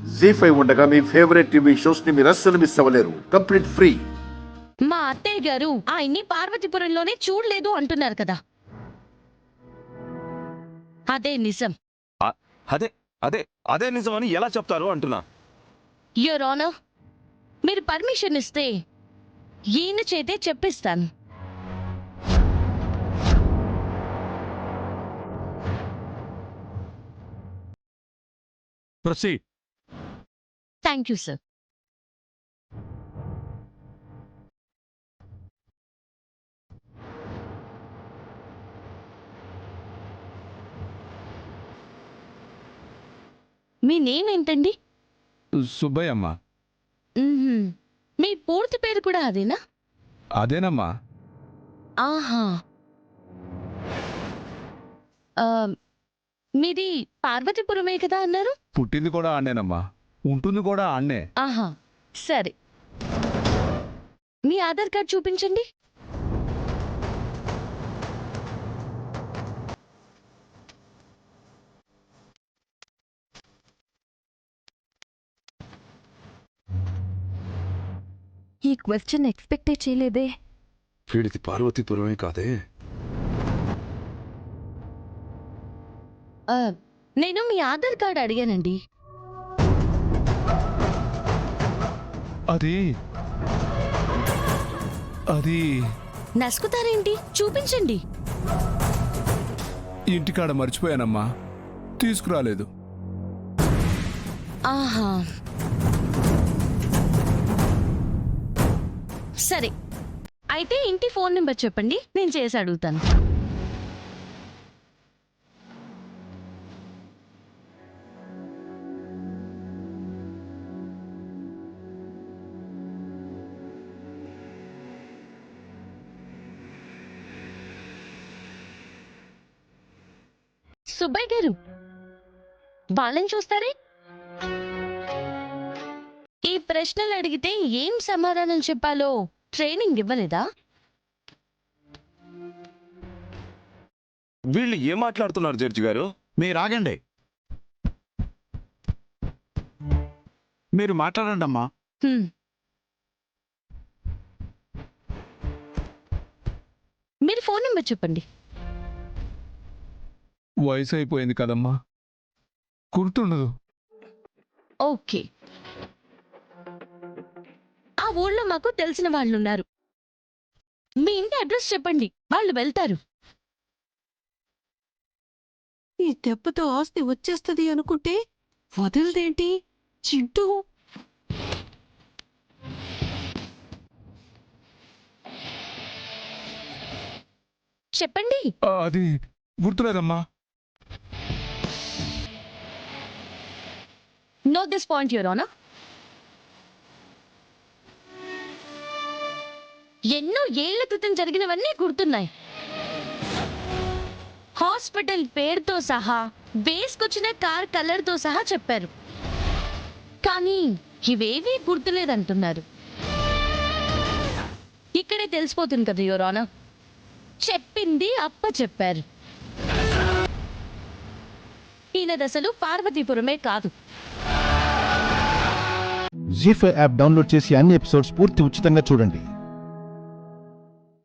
జీ5 ఉండగా మీ favourite TV shows ని మీరు అస్సలు మిస్ అవ్వలేరు. Complete free. మా అత్తయ్య గారు ఆయన్ని పార్వతీపురంలోనే చూడలేదు అంటున్నారు కదా, అదే నిజం. అదే అదే అదే నిజమని ఎలా చెప్తారు అంటున్నా. యువర్ ఆనర్, మీరు పర్మిషన్ ఇస్తే ఈయన చేతే చెప్పిస్తాను. ప్రొసీడ్. Thank you sir. మీ నేమ్ ఏంటండి? సుబ్బయ్యమ్మ. మ్మ్హ్మ్. మీ పూర్తి పేరు కూడా అదేనా? అదేనమ్మా. ఆహా. ఆ, మీది పార్వతీపురమే కదా అన్నారు? పుట్టింది కూడా ఆడనేనమ్మా, ఉంటుంది కూడా ఆడనే. ఆహా, సరే. మీ ఆధార్ కార్డ్ చూపించండి. ఈ క్వశ్చన్ ఎక్స్పెక్టే చేయలేదే. వీడిది పార్వతీపురమే కాదే. నేను మీ ఆధార్ కార్డ్ అడిగానండి. అది అది నసుకుతారేంటి? చూపించండి. ఇంటికాడ మర్చిపోయానమ్మా, తీసుకురాలేదు. ఆహా, సరే. అయితే ఇంటి ఫోన్ నెంబర్ చెప్పండి, నేను చేసి అడుగుతాను. సుబ్బయ్య గారు, వాళ్ళని చూస్తారే? ఈ ప్రశ్నలు అడిగితే ఏం సమాధానం చెప్పాలో ట్రైనింగ్ ఇవ్వలేదా? వీళ్ళు ఏం మాట్లాడుతున్నారు జడ్జి గారు? మీరు ఆగండి. మీరు మాట్లాడండి అమ్మా. మీరు ఫోన్ నెంబర్ చెప్పండి. వయసు అయిపోయింది కదమ్మా, గుర్తుండదు. ఓకే. ఆ ఊళ్ళో మాకు తెలిసిన వాళ్ళు ఉన్నారు. మీ ఇంటి అడ్రస్ చెప్పండి, వాళ్ళు వెళ్తారు. ఈ దెబ్బతో ఆస్తి వచ్చేస్తుంది అనుకుంటే వదలదేంటి చింటూ? చెప్పండి. అది గుర్తులేదమ్మా. Note this point your honour. ఎన్నో ఏళ్ల క్రితం జరిగినవన్నీ గుర్తున్నాయి. హాస్పిటల్ పేరుతో సహా, వేసుకొచ్చిన కార్ కలర్తో సహా చెప్పారు. కానీ ఇవేవీ గుర్తులేదంటున్నారు. ఇక్కడే తెలిసిపోతుంది కదా యువర్ ఆనర్, చెప్పింది అప్ప చెప్పారు. ఈయనదసలు పార్వతీపురమే కాదు. జీ5 యాప్ డౌన్లోడ్ చేసి అన్ని ఎపిసోడ్స్ పూర్తి ఉచితంగా చూడండి.